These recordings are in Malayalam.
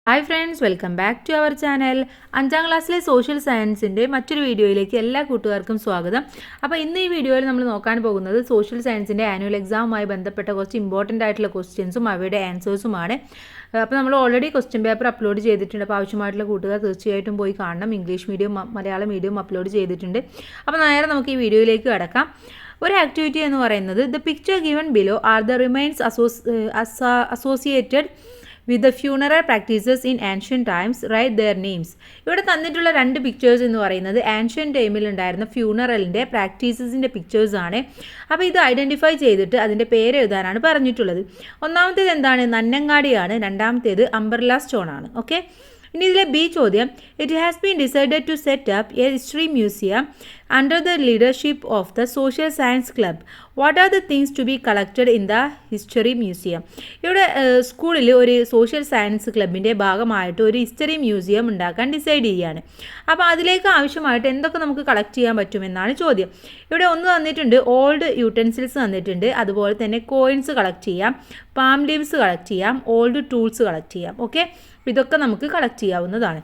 Hi friends, welcome back to our channel. 5ാം ക്ലാസ്സിലെ സോഷ്യൽ സയൻസിൻ്റെ മറ്റൊരു വീഡിയോയിലേക്ക് എല്ലാ കൂട്ടുകാർക്കും സ്വാഗതം. അപ്പോൾ ഇന്ന് ഈ വീഡിയോയിൽ നമ്മൾ നോക്കാൻ പോകുന്നത് സോഷ്യൽ സയൻസിൻ്റെ ആനുവൽ എക്സാമുമായി ബന്ധപ്പെട്ട കുറച്ച് ഇമ്പോർട്ടൻ്റ് ആയിട്ടുള്ള ക്വസ്റ്റ്യൻസും അവയുടെ ആൻസേഴ്സുമാണ്. അപ്പോൾ നമ്മൾ ഓൾറെഡി ക്വസ്റ്റ്യൻ പേപ്പർ അപ്ലോഡ് ചെയ്തിട്ടുണ്ട്. അപ്പോൾ ആവശ്യമായിട്ടുള്ള കൂട്ടുകാർ തീർച്ചയായിട്ടും പോയി കാണണം. English medium Malayalam medium upload ചെയ്തിട്ടുണ്ട്. അപ്പോൾ നേരെ നമുക്ക് ഈ വീഡിയോയിലേക്ക് കടക്കാം. ഒരു ആക്ടിവിറ്റി എന്ന് പറയുന്നത് the picture given below are the remains associated with the funeral practices in ancient times, write their names. ഇവിടെ തന്നിട്ടുള്ള രണ്ട് പിക്ചേഴ്സ് എന്ന് പറയുന്നത് ആൻഷ്യൻ ടൈമിൽ ഉണ്ടായിരുന്ന ഫ്യൂണറലിൻ്റെ പ്രാക്ടീസസിൻ്റെ പിക്ചേഴ്സാണ്. അപ്പോൾ ഇത് ഐഡൻറ്റിഫൈ ചെയ്തിട്ട് അതിൻ്റെ പേര് എഴുതാനാണ് പറഞ്ഞിട്ടുള്ളത്. ഒന്നാമത്തേത് എന്താണ്? നന്നങ്ങാടിയാണ്. രണ്ടാമത്തേത് അംബ്രല്ല സ്റ്റോൺ ആണ്. ഓക്കെ, ഇനി ഇതിലെ ബി ചോദ്യം, it has been decided to set up a history museum under the leadership of the social science club. What are the things to be collected in the history museum? ഇവിടെ സ്കൂളിൽ ഒരു സോഷ്യൽ സയൻസ് ക്ലബിൻ്റെ ഭാഗമായിട്ട് ഒരു ഹിസ്റ്ററി മ്യൂസിയം ഉണ്ടാക്കാൻ ഡിസൈഡ് ചെയ്യുകയാണ്. അപ്പോൾ അതിലേക്ക് ആവശ്യമായിട്ട് എന്തൊക്കെ നമുക്ക് കളക്ട് ചെയ്യാൻ പറ്റുമെന്നാണ് ചോദ്യം. ഇവിടെ ഒന്ന് തന്നിട്ടുണ്ട്, ഓൾഡ് യൂട്ടൻസിൽസ് തന്നിട്ടുണ്ട്. അതുപോലെ തന്നെ കോയിൻസ് കളക്ട് ചെയ്യാം, പാം ലീവ്സ് കളക്ട് ചെയ്യാം, ഓൾഡ് ടൂൾസ് കളക്ട് ചെയ്യാം. ഓക്കെ, ഇതൊക്കെ നമുക്ക് കളക്ട് ചെയ്യാവുന്നതാണ്.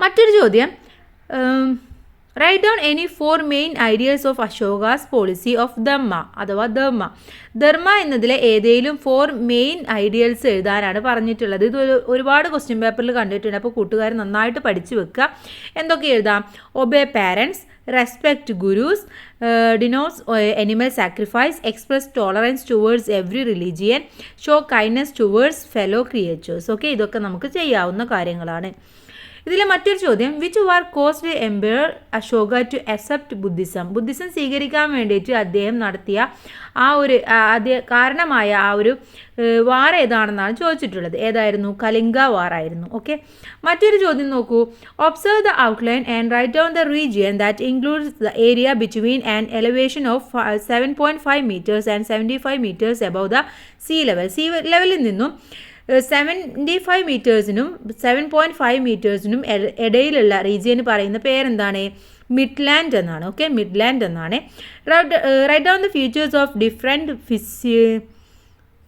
മറ്റൊരു ചോദ്യം, write down any 4 main ideals of Ashoka's policy of Dharma അഥവാ ധർമ്മ. ധർമ്മ എന്നതിലെ ഏതെങ്കിലും 4 മെയിൻ ഐഡിയൽസ് എഴുതാനാണ് പറഞ്ഞിട്ടുള്ളത്. ഇത് ഒരുപാട് ക്വസ്റ്റ്യൻ പേപ്പറിൽ കണ്ടിട്ടുണ്ട്. അപ്പോൾ കൂട്ടുകാർ നന്നായിട്ട് പഠിച്ചു വെക്കുക. എന്തൊക്കെ എഴുതാം? Obey parents, respect gurus, denotes animal sacrifice, express tolerance towards every religion, show kindness towards fellow creatures. Okay, ഇതൊക്കെ നമുക്ക് ചെയ്യാവുന്ന കാര്യങ്ങളാണ്. ഇതിലെ മറ്റൊരു ചോദ്യം, which war caused emperor Ashoka to accept Buddhism? Buddhism സ്വീകരിക്കാൻ വേണ്ടിയിട്ട് അദ്ദേഹം നടത്തിയ കാരണമായ വാർ ഏതാണെന്നാണ് ചോദിച്ചിട്ടുള്ളത്. ഏതായിരുന്നു? കലിംഗ വാർ ആയിരുന്നു. ഓക്കെ, മറ്റൊരു ചോദ്യം നോക്കൂ, observe the outline and write down the region that includes the area between an elevation of 7.5 meters and 75 meters above the sea level. Sea ലെവലിൽ നിന്നും 75 മീറ്റേഴ്സിനും 7.5 മീറ്റേഴ്സിനും ഇടയിലുള്ള റീജിയന് പറയുന്ന പേരെന്താണ്? മിഡ്ലാൻഡ് എന്നാണ്. ഓക്കെ, മിഡ്ലാൻഡ് എന്നാണ്. Write down the features of different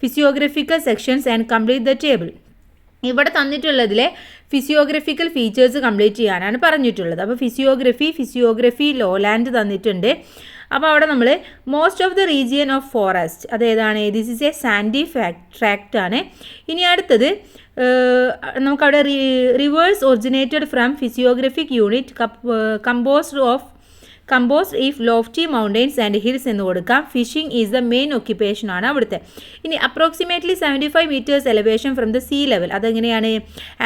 physiographical sections and complete the table. ഇവിടെ തന്നിട്ടുള്ളതിലെ ഫിസിയോഗ്രഫിക്കൽ ഫീച്ചേഴ്സ് കംപ്ലീറ്റ് ചെയ്യാനാണ് പറഞ്ഞിട്ടുള്ളത്. അപ്പോൾ ഫിസിയോഗ്രഫി ലോലാൻഡ് തന്നിട്ടുണ്ട്. അപ്പോൾ അവിടെ നമ്മൾ most of the region of forest, അതേതാണ്? This is a sandy tract ആണ്. ഇനി അടുത്തത് നമുക്കവിടെ rivers originated from physiographic unit composed if lofty mountains and hills എന്ന് കൊടുക്കാം. Fishing is the main occupation ആണ് അവിടുത്തെ. ഇനി approximately 75 meters elevation from the sea level. അതെങ്ങനെയാണ്?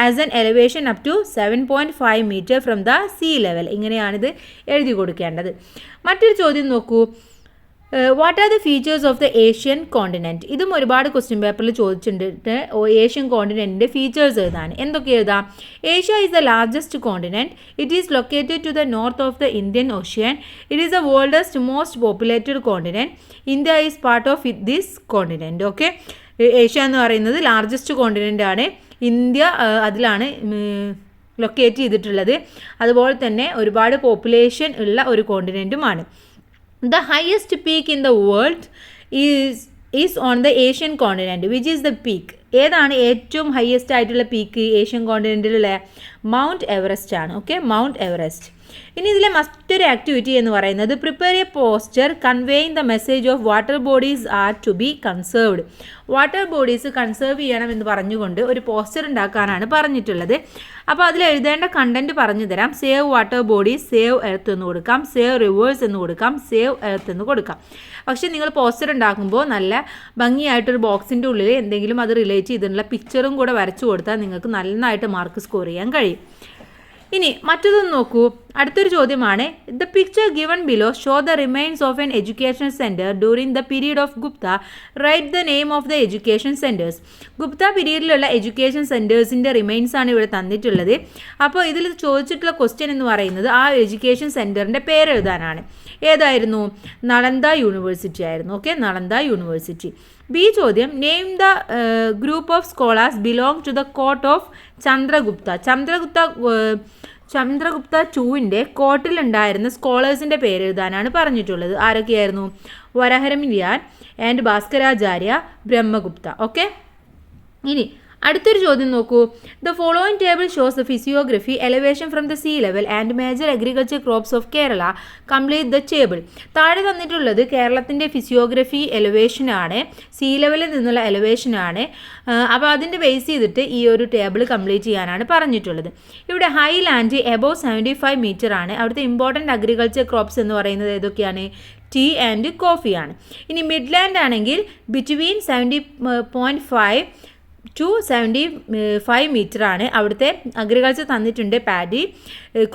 As an elevation up to 7.5 meter from the sea level. ഇങ്ങനെയാണിത് എഴുതി കൊടുക്കേണ്ടത്. മറ്റൊരു ചോദ്യം നോക്കൂ, what are the features of the Asian continent? ഇതും ഒരുപാട് ക്വസ്റ്റ്യൻ പേപ്പറിൽ ചോദിച്ചിട്ടുണ്ട്. ഏഷ്യൻ കോണ്ടിനെൻറ്റിൻ്റെ ഫീച്ചേഴ്സ് എഴുതാൻ എന്തൊക്കെ എഴുതാം? Asia is the largest continent. It is located to the north of the Indian ocean. It is the world's most populated continent. India is part of this continent. Okay, Asia എന്ന് പറയുന്നത് ലാർജസ്റ്റ് കോണ്ടിനെൻ്റ് ആണ്. ഇന്ത്യ അതിലാണ് ലൊക്കേറ്റ് ചെയ്തിട്ടുള്ളത്. അതുപോലെ തന്നെ ഒരുപാട് പോപ്പുലേഷൻ ഉള്ള ഒരു കോണ്ടിനെൻറ്റുമാണ്. The highest peak in the world is on the Asian continent. Which is the peak? ഏതാണ് ഏറ്റവും ഹയസ്റ്റ് ആയിട്ടുള്ള പീക്ക് ഏഷ്യൻ കോണ്ടിനെൻറ്റിലുള്ള? മൗണ്ട് എവറസ്റ്റ് ആണ്. Okay, Mount Everest. ഇനി ഇതിലെ മറ്റൊരു ആക്ടിവിറ്റി എന്ന് പറയുന്നത് prepare a poster conveying the message of water bodies are to be conserved. Water bodies conserve ചെയ്യണം എന്ന് പറഞ്ഞുകൊണ്ട് ഒരു പോസ്റ്റർ ഉണ്ടാക്കാനാണ് പറഞ്ഞിട്ടുള്ളത്. അപ്പോൾ അതിൽ എഴുതേണ്ട കണ്ടന്റ് പറഞ്ഞു തരാം. Save water bodies, save earth എന്ന് കൊടുക്കാം, സേവ് റിവേഴ്സ് എന്ന് കൊടുക്കാം, സേവ് എർത്ത് എന്ന് കൊടുക്കാം. പക്ഷേ നിങ്ങൾ പോസ്റ്റർ ഉണ്ടാക്കുമ്പോൾ നല്ല ഭംഗിയായിട്ടൊരു ബോക്സിൻ്റെ ഉള്ളിൽ എന്തെങ്കിലും അത് റിലേറ്റ് ചെയ്തിട്ടുള്ള പിക്ചറും കൂടെ വരച്ചു കൊടുത്താൽ നിങ്ങൾക്ക് നന്നായിട്ട് മാർക്ക് സ്കോർ ചെയ്യാൻ കഴിയും. ഇനി മറ്റൊന്ന് നോക്കൂ, അടുത്തൊരു ചോദ്യമാണ്, the picture given below show the remains of an education centre during the period of Gupta. Write the name of the education centres. Gupta പീരീഡിലുള്ള എഡ്യൂക്കേഷൻ സെൻറ്റേഴ്സിൻ്റെ റിമൈൻസ് ആണ് ഇവിടെ തന്നിട്ടുള്ളത്. അപ്പോൾ ഇതിൽ ചോദിച്ചിട്ടുള്ള ക്വസ്റ്റ്യൻ എന്ന് പറയുന്നത് ആ എഡ്യൂക്കേഷൻ സെൻറ്ററിൻ്റെ പേര് എഴുതാനാണ്. ഏതായിരുന്നു? നളന്ദ യൂണിവേഴ്സിറ്റി ആയിരുന്നു. Okay, Nalanda university. ബി ചോദ്യം, name the group of scholars belong to the court of Chandragupta. Chandragupta ടൂവിൻ്റെ കോർട്ടിലുണ്ടായിരുന്ന സ്കോളേഴ്സിൻ്റെ പേര് എഴുതാനാണ് പറഞ്ഞിട്ടുള്ളത്. ആരൊക്കെയായിരുന്നു? വരഹരമിലിയാൻ ആൻഡ് ഭാസ്കരാചാര്യ, ബ്രഹ്മഗുപ്ത. ഓക്കെ, ഇനി അടുത്തൊരു ചോദ്യം നോക്കൂ. The following table shows the physiography elevation from the sea level and major agriculture crops of Kerala. Complete the table. താഴെ തന്നിട്ടുള്ളത് കേരളത്തിൻ്റെ ഫിസിയോഗ്രഫി എലവേഷനാണ്, സീ ലെവലിൽ നിന്നുള്ള എലവേഷനാണ്. അപ്പോൾ അതിൻ്റെ ബേസ് ചെയ്തിട്ട് ഈ ഒരു ടേബിൾ കംപ്ലീറ്റ് ചെയ്യാനാണ് പറഞ്ഞിട്ടുള്ളത്. ഇവിടെ ഹൈ ലാൻഡ് എബോവ് 75 മീറ്റർ ആണ്. അവിടുത്തെ ഇമ്പോർട്ടൻറ്റ് അഗ്രികൾച്ചർ ക്രോപ്സ് എന്ന് പറയുന്നത് ഏതൊക്കെയാണ്? ടീ ആൻഡ് കോഫിയാണ്. ഇനി മിഡ്ലാൻഡ് ആണെങ്കിൽ ബിറ്റ്വീൻ 70.5 to 75 മീറ്റർ ആണ്. അവിടുത്തെ അഗ്രികൾച്ചർ തന്നിട്ടുണ്ട് paddy,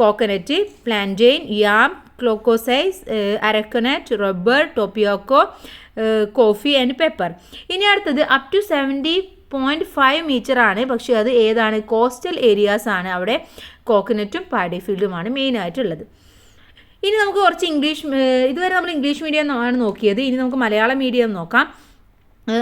coconut, plantain, yam, colocasia, arecanut, rubber, tapioca, coffee and pepper. ഇനി അടുത്തത് അപ് ടു 70.5 മീറ്റർ ആണ്. പക്ഷേ അത് ഏതാണ്? കോസ്റ്റൽ ഏരിയാസ് ആണ്. അവിടെ കോക്കനറ്റും പാഡി ഫീൽഡുമാണ് മെയിനായിട്ടുള്ളത്. ഇനി നമുക്ക് കുറച്ച് ഇതുവരെ നമ്മൾ ഇംഗ്ലീഷ് മീഡിയം ആണ് നോക്കിയത്. ഇനി നമുക്ക് മലയാളം മീഡിയം നോക്കാം.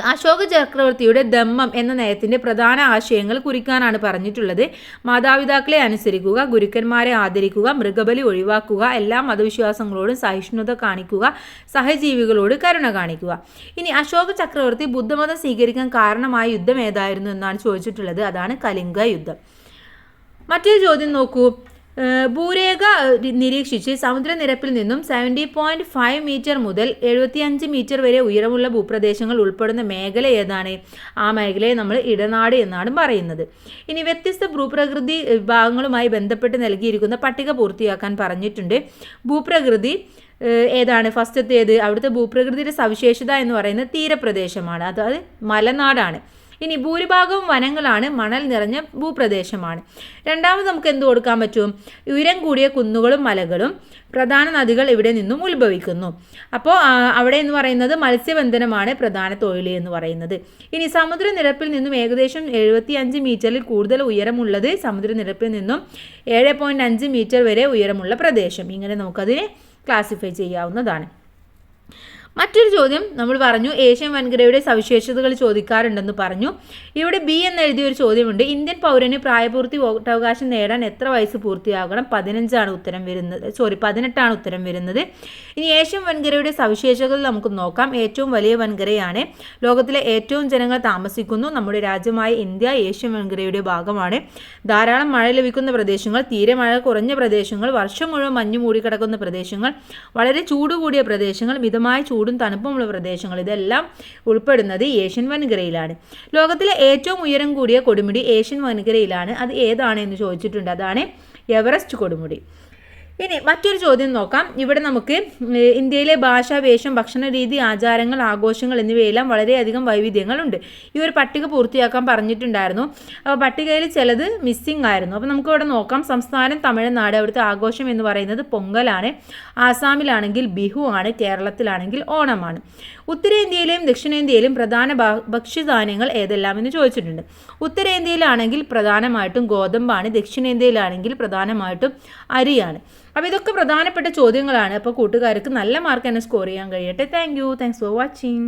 അശോക ചക്രവർത്തിയുടെ ധമ്മം എന്ന നയത്തിൻ്റെ പ്രധാന ആശയങ്ങൾ കുറിക്കാനാണ് പറഞ്ഞിട്ടുള്ളത്. മാതാപിതാക്കളെ അനുസരിക്കുക, ഗുരുക്കന്മാരെ ആദരിക്കുക, മൃഗബലി ഒഴിവാക്കുക, എല്ലാ മതവിശ്വാസങ്ങളോടും സഹിഷ്ണുത കാണിക്കുക, സഹജീവികളോട് കരുണ കാണിക്കുക. ഇനി അശോക ചക്രവർത്തി ബുദ്ധമതം സ്വീകരിക്കാൻ കാരണമായ യുദ്ധം ഏതായിരുന്നു എന്നാണ് ചോദിച്ചിട്ടുള്ളത്. അതാണ് കലിംഗ യുദ്ധം. മറ്റൊരു ചോദ്യം നോക്കൂ. ഭൂരേഖ നിരീക്ഷിച്ച് സമുദ്രനിരപ്പിൽ നിന്നും 70.5 മീറ്റർ മുതൽ 75 മീറ്റർ വരെ ഉയരമുള്ള ഭൂപ്രദേശങ്ങൾ ഉൾപ്പെടുന്ന മേഖല ഏതാണ്? ആ മേഖലയെ നമ്മൾ ഇടനാട് എന്നാണ് പറയുന്നത്. ഇനി വ്യത്യസ്ത ഭൂപ്രകൃതി വിഭാഗങ്ങളുമായി ബന്ധപ്പെട്ട് നൽകിയിരിക്കുന്ന പട്ടിക പൂർത്തിയാക്കാൻ പറഞ്ഞിട്ടുണ്ട്. ഭൂപ്രകൃതി ഏതാണ്? ഫസ്റ്റത്തേത് അവിടുത്തെ ഭൂപ്രകൃതിയുടെ സവിശേഷത എന്ന് പറയുന്നത് തീരപ്രദേശമാണ്, അതായത് മലനാടാണ്. ഇനി ഭൂരിഭാഗവും വനങ്ങളാണ്, മണൽ നിറഞ്ഞ ഭൂപ്രദേശമാണ്. രണ്ടാമത് നമുക്ക് എന്ത് കൊടുക്കാൻ പറ്റും? ഉയരം കൂടിയ കുന്നുകളും മലകളും, പ്രധാന നദികൾ ഇവിടെ നിന്നും ഉത്ഭവിക്കുന്നു. അപ്പോൾ അവിടെ എന്ന് പറയുന്നത് മത്സ്യബന്ധനമാണ് പ്രധാന തൊഴിൽ എന്ന് പറയുന്നത്. ഇനി സമുദ്രനിരപ്പിൽ നിന്നും ഏകദേശം 75 മീറ്ററിൽ കൂടുതൽ ഉയരമുള്ളത് സമുദ്രനിരപ്പിൽ നിന്നും 7.5 മീറ്റർ വരെ ഉയരമുള്ള പ്രദേശം. ഇങ്ങനെ നമുക്കതിനെ ക്ലാസിഫൈ ചെയ്യാവുന്നതാണ്. മറ്റൊരു ചോദ്യം നമ്മൾ പറഞ്ഞു ഏഷ്യൻ വൻകരയുടെ സവിശേഷതകൾ ചോദിക്കാറുണ്ടെന്ന് പറഞ്ഞു. ഇവിടെ ബി എന്ന് എഴുതിയൊരു ചോദ്യമുണ്ട്. ഇന്ത്യൻ പൗരന് പ്രായപൂർത്തി വോട്ടവകാശം നേടാൻ എത്ര വയസ്സ് പൂർത്തിയാകണം? 18 ഉത്തരം വരുന്നത്. ഇനി ഏഷ്യൻ വൻകരയുടെ സവിശേഷതകൾ നമുക്ക് നോക്കാം. ഏറ്റവും വലിയ വൻകരയാണ്, ലോകത്തിലെ ഏറ്റവും ജനങ്ങൾ താമസിക്കുന്നു. നമ്മുടെ രാജ്യമായ ഇന്ത്യ ഏഷ്യൻ വൻകരയുടെ ഭാഗമാണ്. ധാരാളം മഴ ലഭിക്കുന്ന പ്രദേശങ്ങൾ, തീരെ മഴ കുറഞ്ഞ പ്രദേശങ്ങൾ, വർഷം മുഴുവൻ മഞ്ഞ് മൂടിക്കിടക്കുന്ന പ്രദേശങ്ങൾ, വളരെ ചൂട് കൂടിയ പ്രദേശങ്ങൾ, മിതമായ ചൂടും തണുപ്പുമുള്ള പ്രദേശങ്ങൾ, ഇതെല്ലാം ഉൾപ്പെടുന്നത് ഏഷ്യൻ വൻകരയിലാണ്. ലോകത്തിലെ ഏറ്റവും ഉയരം കൂടിയ കൊടുമുടി ഏഷ്യൻ വൻകരയിലാണ്. അത് ഏതാണ് എന്ന് ചോദിച്ചിട്ടുണ്ട്. അതാണ് എവറസ്റ്റ് കൊടുമുടി. ഇനി മറ്റൊരു ചോദ്യം നോക്കാം. ഇവിടെ നമുക്ക് ഇന്ത്യയിലെ ഭാഷ, വേഷം, ഭക്ഷണ രീതി, ആചാരങ്ങൾ, ആഘോഷങ്ങൾ എന്നിവയെല്ലാം വളരെയധികം വൈവിധ്യങ്ങളുണ്ട്. ഈ ഒരു പട്ടിക പൂർത്തിയാക്കാൻ പറഞ്ഞിട്ടുണ്ടായിരുന്നു. അപ്പോൾ പട്ടികയിൽ ചിലത് മിസ്സിംഗ് ആയിരുന്നു. അപ്പോൾ നമുക്ക് ഇവിടെ നോക്കാം. സംസ്ഥാനം തമിഴ്നാട്, അവിടുത്തെ ആഘോഷം എന്ന് പറയുന്നത് പൊങ്കലാണ്. ആസാമിലാണെങ്കിൽ ബിഹു ആണ്. കേരളത്തിലാണെങ്കിൽ ഓണമാണ്. ഉത്തരേന്ത്യയിലെയും ദക്ഷിണേന്ത്യയിലും പ്രധാന ഭക്ഷ്യധാന്യങ്ങൾ ഏതെല്ലാം എന്ന് ചോദിച്ചിട്ടുണ്ട്. ഉത്തരേന്ത്യയിലാണെങ്കിൽ പ്രധാനമായിട്ടും ഗോതമ്പാണ്. ദക്ഷിണേന്ത്യയിലാണെങ്കിൽ പ്രധാനമായിട്ടും അരിയാണ്. അപ്പോൾ ഇതൊക്കെ പ്രധാനപ്പെട്ട ചോദ്യങ്ങളാണ്. അപ്പോൾ കൂട്ടുകാർക്ക് നല്ല മാർക്ക് തന്നെ സ്കോർ ചെയ്യാൻ കഴിയട്ടെ. Thanks for watching.